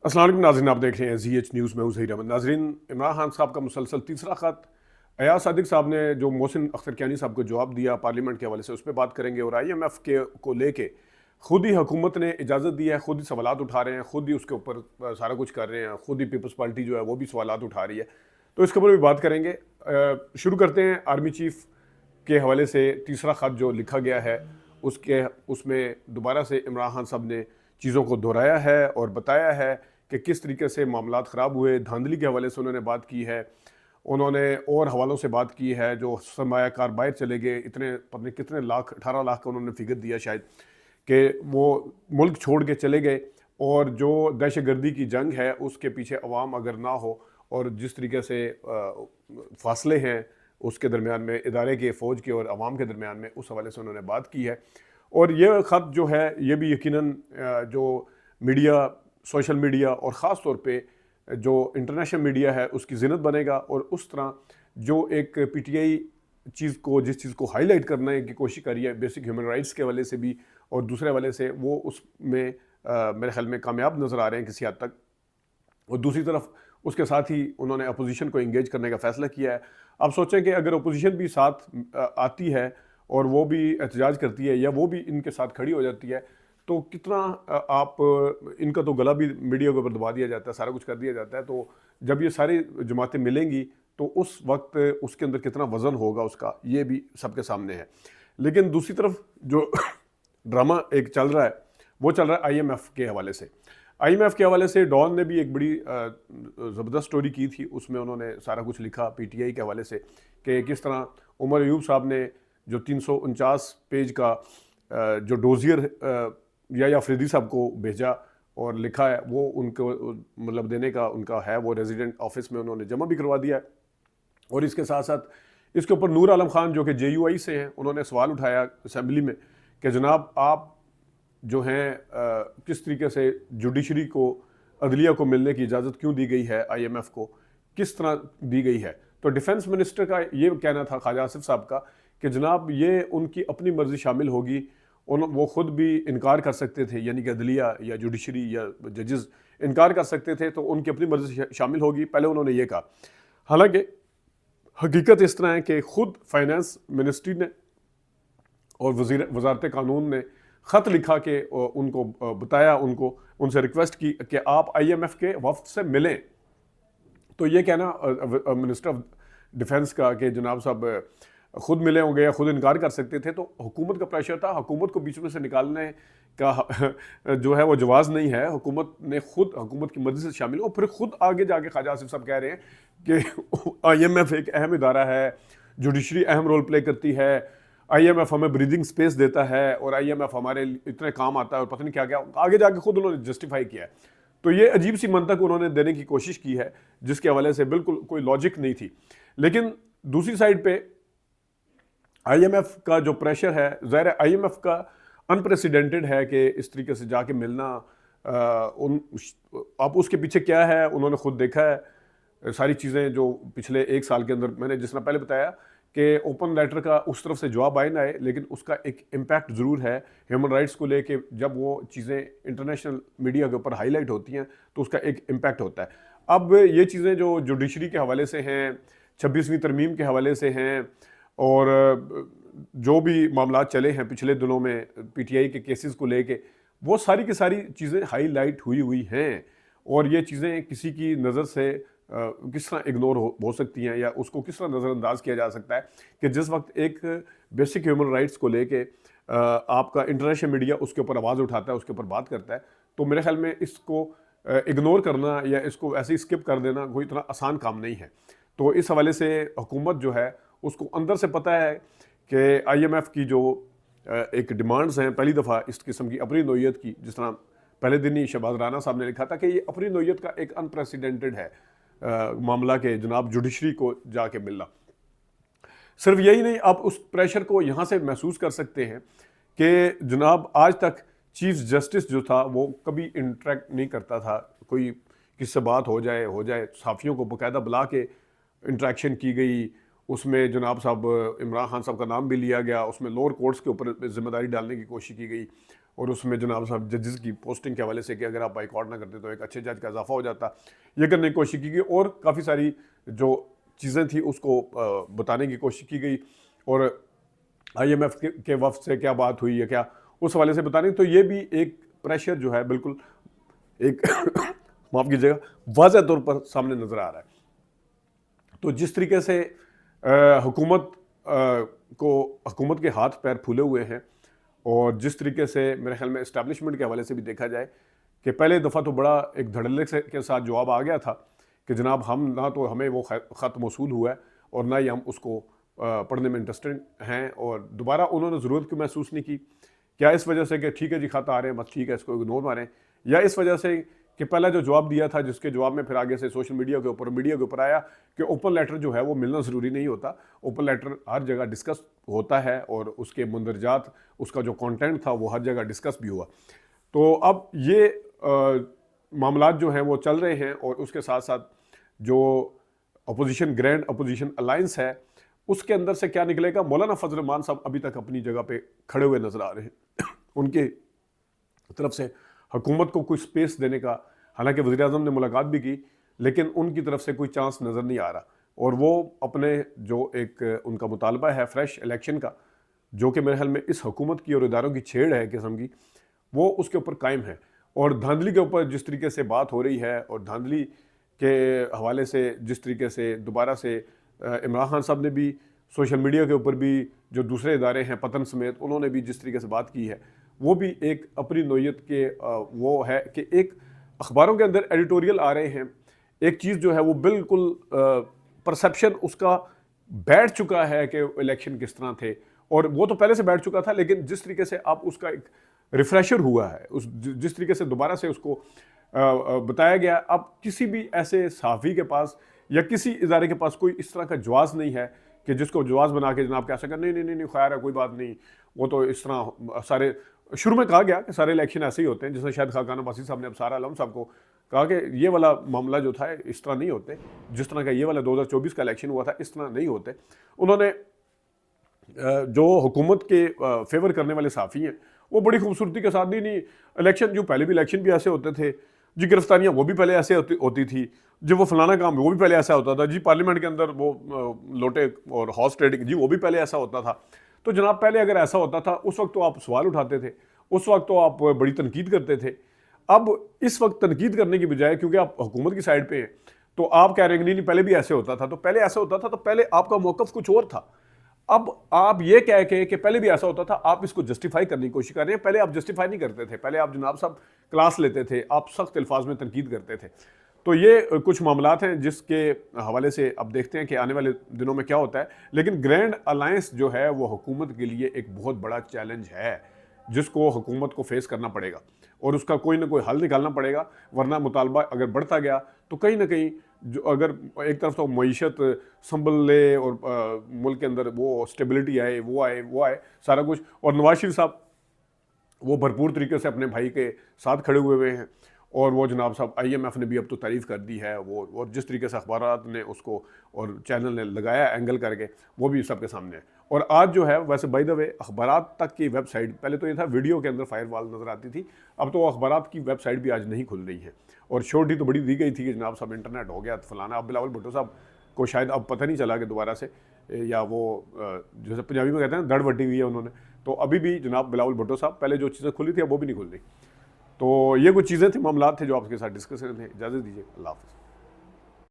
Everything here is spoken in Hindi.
अस्सलाम वालेकुम नाज़रीन, आप देख रहे हैं ZH न्यूज़ में हूं ज़हीर अहमद। नाज़रीन, इमरान खान साहब का मुसलसल तीसरा ख़त, अयाज सादिक साहब ने जो मोहसिन अख्तर कियानी साहब को जवाब दिया पार्लियामेंट के हवाले से, उस पर बात करेंगे। और IMF के को लेके खुद ही हुकूमत ने इजाज़त दी है, खुद ही सवालात उठा रहे हैं, खुद ही उसके ऊपर सारा कुछ कर रहे हैं, खुद ही पीपल्स पार्टी जो है वो भी सवालात उठा रही है। तो इसके ऊपर भी बात करेंगे। शुरू करते हैं आर्मी चीफ के हवाले से। तीसरा ख़त जो लिखा गया है उसके उसमें दोबारा से इमरान खान साहब ने चीज़ों को दोहराया है और बताया है कि किस तरीके से मामलात ख़राब हुए। धांधली के हवाले से उन्होंने बात की है, उन्होंने और हवालों से बात की है। जो सरमायाकार बाहर चले गए, इतने पता नहीं कितने लाख, 18 लाख का उन्होंने फिगर दिया शायद, कि वो मुल्क छोड़ के चले गए। और जो दहशतगर्दी की जंग है उसके पीछे अवाम अगर ना हो, और जिस तरीके से फासले हैं उसके दरमियान में, इदारे के, फ़ौज के और अवाम के दरमियान में, उस हवाले से उन्होंने बात की है। और यह ख़त जो है ये भी यकीनन जो मीडिया, सोशल मीडिया और ख़ास तौर पे जो इंटरनेशनल मीडिया है उसकी ज़िन्नत बनेगा। और उस तरह जो एक PTI चीज़ को, जिस चीज़ को हाईलाइट करने की कोशिश करी है बेसिक ह्यूमन राइट्स के हवाले से भी और दूसरे हवाले से, वो उसमें मेरे ख्याल में कामयाब नज़र आ रहे हैं किसी हद तक। और दूसरी तरफ उसके साथ ही उन्होंने अपोजिशन को इंगेज करने का फ़ैसला किया है। आप सोचें कि अगर अपोजिशन भी साथ आती है और वो भी एहतजाज करती है या वो भी इनके साथ खड़ी हो जाती है, तो कितना आप इनका तो गला भी मीडिया के ऊपर दबा दिया जाता है, सारा कुछ कर दिया जाता है। तो जब ये सारी जमातें मिलेंगी तो उस वक्त उसके अंदर कितना वज़न होगा उसका, ये भी सबके सामने है। लेकिन दूसरी तरफ जो ड्रामा एक चल रहा है वो चल रहा है IMF के हवाले से। IMF के हवाले से डॉन ने भी एक बड़ी ज़बरदस्त स्टोरी की थी। उसमें उन्होंने सारा कुछ लिखा PTI के हवाले से कि किस तरह उमर अयूब साहब ने जो 349 पेज का जो डोजियर या अफरीदी साहब को भेजा और लिखा है, वो उनको मतलब देने का उनका है, वो रेजिडेंट ऑफिस में उन्होंने जमा भी करवा दिया है। और इसके साथ साथ इसके ऊपर नूर आलम खान जो कि JUI से हैं, उन्होंने सवाल उठाया असम्बली में कि जनाब आप जो हैं किस तरीके से जुडिशरी को, अदलिया को मिलने की इजाज़त क्यों दी गई है, IMF को किस तरह दी गई है। तो डिफेंस मिनिस्टर का ये कहना था, ख्वाजा आसिफ साहब का, कि जनाब ये उनकी अपनी मर्जी शामिल होगी, वो खुद भी इनकार कर सकते थे, यानी कि अदलिया या जुडिशरी या जजेस इनकार कर सकते थे, तो उनकी अपनी मर्जी से शामिल होगी, पहले उन्होंने ये कहा। हालांकि हकीकत इस तरह है कि खुद फाइनेंस मिनिस्ट्री ने और वजारत कानून ने ख़त लिखा कि उनको बताया, उनसे रिक्वेस्ट की कि आप IMF के वफ्द से मिलें। तो ये कहना मिनिस्टर ऑफ डिफेंस का कि जनाब साहब खुद मिले होंगे या खुद इनकार कर सकते थे, तो हुकूमत का प्रेशर था, हुकूमत को बीच में से निकालने का जो है वो जवाज़ नहीं है। हुकूमत ने खुद, हुकूमत की मर्जी से शामिल हो, फिर खुद आगे जाके ख्वाजा आसिफ साहब कह रहे हैं कि IMF एक अहम इदारा है, जुडिशरी अहम रोल प्ले करती है, IMF हमें ब्रीदिंग स्पेस देता है और IMF हमारे इतने काम आता है और पता नहीं क्या क्या, आगे जाके खुद उन्होंने जस्टिफाई किया है। तो ये अजीब सी मंतक उन्होंने देने की कोशिश की है जिसके हवाले से बिल्कुल कोई लॉजिक नहीं थी। लेकिन दूसरी साइड पे IMF का जो प्रेशर है, ज़ाहिर है IMF का अनप्रेसिडेंटेड है कि इस तरीके से जाके मिलना। अब उसके पीछे क्या है उन्होंने खुद देखा है। सारी चीज़ें जो पिछले एक साल के अंदर, मैंने जिस तरह पहले बताया कि ओपन लेटर का उस तरफ से जवाब आए ना आए, लेकिन उसका एक इम्पैक्ट ज़रूर है ह्यूमन राइट्स को लेके। जब वो चीज़ें इंटरनेशनल मीडिया के ऊपर हाईलाइट होती हैं तो उसका एक इम्पैक्ट होता है। अब ये चीज़ें जो जुडिशरी के हवाले से हैं, 26वीं तरमीम के हवाले से हैं, और जो भी मामला चले हैं पिछले दिनों में PTI के केसेस को लेके, वो सारी की सारी चीज़ें हाईलाइट हुई हैं। और ये चीज़ें किसी की नज़र से किस तरह इग्नोर हो सकती हैं या उसको किस तरह नज़रअंदाज किया जा सकता है कि जिस वक्त एक बेसिक ह्यूमन राइट्स को लेके आपका इंटरनेशनल मीडिया उसके ऊपर आवाज़ उठाता है, उसके ऊपर बात करता है, तो मेरे ख्याल में इसको इग्नोर करना या इसको ऐसे ही स्किप कर देना कोई इतना आसान काम नहीं है। तो इस हवाले से हुकूमत जो है उसको अंदर से पता है कि IMF की जो एक डिमांड्स हैं, पहली दफ़ा इस किस्म की अपनी नोयत की, जिस तरह पहले दिन ही शहबाज राना साहब ने लिखा था कि ये अपनी नोयत का एक अनप्रेसिडेंटेड है मामला के जनाब जुडिशरी को जाके मिलना। सिर्फ यही नहीं, आप उस प्रेशर को यहाँ से महसूस कर सकते हैं कि जनाब आज तक चीफ जस्टिस जो था वो कभी इंटरेक्ट नहीं करता था। कोई किससे बात हो जाए, सहाफ़ियों को बाकायदा बुला के इंटरेक्शन की गई, उसमें जनाब साहब इमरान खान साहब का नाम भी लिया गया, उसमें लोअर कोर्ट्स के ऊपर जिम्मेदारी डालने की कोशिश की गई। और उसमें जनाब साहब जजेस की पोस्टिंग के हवाले से कि अगर आप बाइकआउट ना करते तो एक अच्छे जज का इजाफा हो जाता, ये करने की कोशिश की गई और काफ़ी सारी जो चीज़ें थी उसको बताने की कोशिश की गई और IMF के वफ्द से क्या बात हुई है क्या उस हवाले से बताने। तो ये भी एक प्रेशर जो है बिल्कुल एक माफ़ कीजिएगा वाज़ह तौर पर सामने नज़र आ रहा है। तो जिस तरीके से हुकूमत के हाथ पैर फूले हुए हैं और जिस तरीके से मेरे ख्याल में इस्टेब्लिशमेंट के हवाले से भी देखा जाए कि पहले दफ़ा तो बड़ा एक धड़ल्ले के साथ जवाब आ गया था कि जनाब हम ना तो हमें वो ख़त मौसूल हुआ है और ना ही हम उसको पढ़ने में इंटरेस्टेड हैं, और दोबारा उन्होंने ज़रूरत क्यों महसूस नहीं की? क्या इस वजह से कि ठीक है जी खत आ रहे हैं बस ठीक है इसको इग्नोर मारें, या इस वजह से कि पहला जो जवाब दिया था जिसके जवाब में फिर आगे से सोशल मीडिया के ऊपर आया कि ओपन लेटर जो है वो मिलना ज़रूरी नहीं होता, ओपन लेटर हर जगह डिस्कस होता है और उसके मंदरजात उसका जो कंटेंट था वो हर जगह डिस्कस भी हुआ। तो अब ये मामलात जो हैं वो चल रहे हैं और उसके साथ साथ जो अपोजिशन ग्रैंड अपोजिशन अलायंस है उसके अंदर से क्या निकलेगा? मौलाना फजल रहमान साहब अभी तक अपनी जगह पे खड़े हुए नजर आ रहे हैं उनके तरफ से हुकूमत को कोई स्पेस देने का, हालांकि वज़ीर आज़म ने मुलाकात भी की लेकिन उनकी तरफ से कोई चांस नज़र नहीं आ रहा, और वो अपने जो एक उनका मुतालबा है फ्रेश इलेक्शन का जो कि मेरे ख्याल में इस हुकूमत की और इदारों की छेड़ है किस्म की, वो उसके ऊपर कायम है। और धांधली के ऊपर जिस तरीके से बात हो रही है और धांधली के हवाले से जिस तरीके से दोबारा से इमरान खान साहब ने भी सोशल मीडिया के ऊपर भी जो दूसरे इदारे हैं पतन समेत उन्होंने भी जिस तरीके से बात की है वो भी एक अपनी नोयत के वो है कि एक अखबारों के अंदर एडिटोरियल आ रहे हैं, एक चीज़ जो है वो बिल्कुल परसेप्शन उसका बैठ चुका है कि इलेक्शन किस तरह थे, और वो तो पहले से बैठ चुका था लेकिन जिस तरीके से अब उसका एक रिफ्रेशर हुआ है उस जिस तरीके से दोबारा से उसको बताया गया, अब किसी भी ऐसे सहाफ़ी के पास या किसी इदारे के पास कोई इस तरह का जवाज़ नहीं है कि जिसको जवाज़ बना के जनाब कह सकें नहीं नहीं नहीं नहीं खैर है कोई बात नहीं, वो तो इस तरह सारे शुरू में कहा गया कि सारे इलेक्शन ऐसे ही होते हैं, जैसे शायद खाकान अब्बासी साहब ने अब सारा आलम साहब को कहा कि ये वाला मामला जो था इस तरह नहीं होते, जिस तरह का ये वाला 2024 का इलेक्शन हुआ था इस तरह नहीं होते। उन्होंने जो हुकूमत के फेवर करने वाले साफ़ी हैं वो बड़ी खूबसूरती के साथ नहीं इलेक्शन जो पहले भी इलेक्शन भी ऐसे होते थे जी, गिरफ्तारियाँ वो भी पहले ऐसे होती थी जी, वो फलाना काम वो भी पहले ऐसा होता था जी, पार्लियामेंट के अंदर वो लोटे और हॉर्स ट्रेडिंग जी वो भी पहले ऐसा होता था। तो जनाब पहले अगर ऐसा होता था उस वक्त तो आप सवाल उठाते थे, उस वक्त तो आप बड़ी तनकीद करते थे। अब इस वक्त तनकीद करने की बजाय क्योंकि आप हुकूमत की साइड पे हैं तो आप कह रहे हैं नहीं पहले भी ऐसे होता था, तो पहले ऐसा होता था तो पहले आपका मौक़िफ़ कुछ और था। अब आप ये कह के कि पहले भी ऐसा होता था आप इसको जस्टिफाई करने की कोशिश कर रहे हैं। पहले आप जस्टिफाई नहीं करते थे, पहले आप जनाब साहब क्लास लेते थे, आप सख्त अल्फाज में तनकीद करते थे। तो ये कुछ मामलात हैं जिसके हवाले से अब देखते हैं कि आने वाले दिनों में क्या होता है। लेकिन ग्रैंड अलायंस जो है वो हुकूमत के लिए एक बहुत बड़ा चैलेंज है जिसको हुकूमत को फेस करना पड़ेगा और उसका कोई ना कोई हल निकालना पड़ेगा, वरना मुतालबा अगर बढ़ता गया तो कहीं ना कहीं जो अगर एक तरफ तो मईशत संभल ले और मुल्क के अंदर वो स्टेबिलिटी आए वो आए सारा कुछ, और नवाज शरीफ साहब वो भरपूर तरीके से अपने भाई के साथ खड़े हुए हैं और वो जनाब साहब IMF ने भी अब तो तारीफ़ कर दी है वो, और जिस तरीके से अखबारात ने उसको और चैनल ने लगाया एंगल करके वो भी सबके सामने है। और आज जो है वैसे बाय द वे अखबारात तक की वेबसाइट, पहले तो ये था वीडियो के अंदर फायरवॉल नज़र आती थी, अब तो अखबारात की वेबसाइट भी आज नहीं खुल रही है, और श्योरिटी तो बड़ी दी गई थी कि जनाब साहब इंटरनेट हो गया फलाना। अब बिलावल भुट्टो साहब को शायद अब पता नहीं चला कि दोबारा से या वो जैसे पंजाबी में कहते हैं दड़ वटी हुई है उन्होंने, तो अभी भी जनाब बिलावल भुट्टो साहब पहले जो चीज़ें खुली थी अब वो भी नहीं खुल रही। तो ये कुछ चीज़ें थी, मामलात थे जो आपके साथ डिस्कस करने थे। इजाज़त दीजिए, अल्लाह हाफ़िज़।